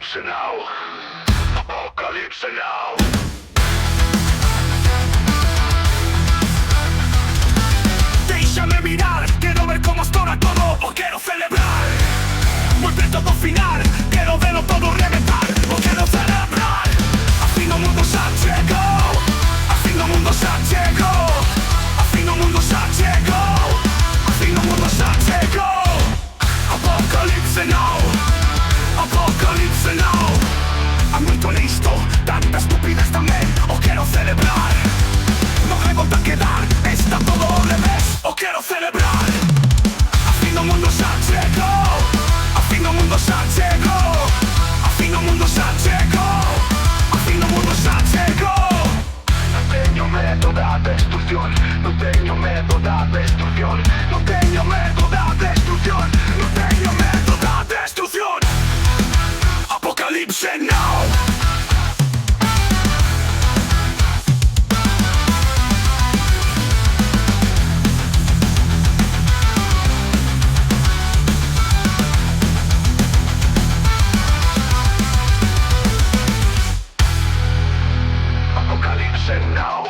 Apocalypse now. Apocalypse now. Déjame mirar, quiero ver cómo estoy todo, o quiero celebrar. Vuelve todo final, quiero verlo todo reventar, o quiero celebrar. A fin do mundo já chegou, a fin do mundo já chegou, a fin do mundo já chegou, a fin do mundo já chegou. Apocalypse now, Apocalypse now. Hay muito listo, tanta estupidez también, o quiero celebrar. No hay vuelta a quedar, está todo al revés, o quiero celebrar. A fin do mundo já chegou, a fin do mundo já chegou, a fin do mundo já chegou, a fin do mundo já chegou. No tengo medo da destrucción, no tengo medo da destrucción, no tengo medo da destrucción, no tengo medo da destrucción. Apocalypse now. Apocalypse now.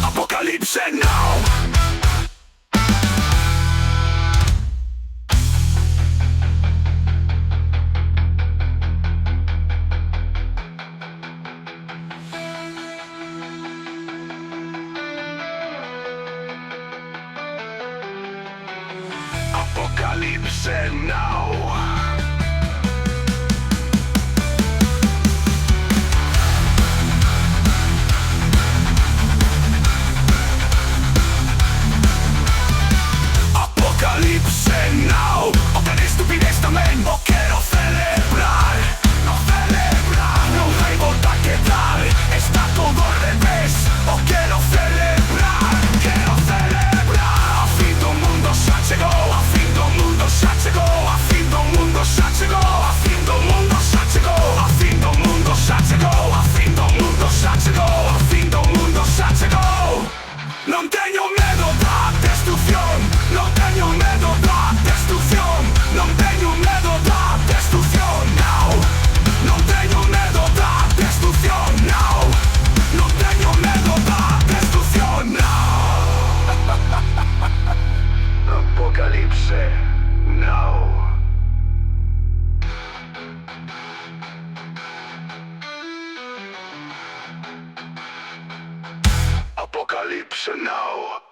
Apocalypse now. Apocalypse now. Apocalypse now. Otra estupidez también, o quiero celebrar. No celebrar, no hay vuelta a quedar, está todo al revés, o quiero celebrar. Quiero celebrar. A fin do mundo já chegou, a fin do mundo já chegou, a fin do mundo já chegou, a fin do mundo já chegou, a fin do mundo já chegou, a fin do mundo já chegou, a fin do mundo já chegou. Non tengo medo da destrucción, non tengo medo da destrucción, non tengo medo da destrucción, now. Non tengo medo da destrucción, now. Non tengo medo da destrucción, now. Apocalypse now. Apocalypse now.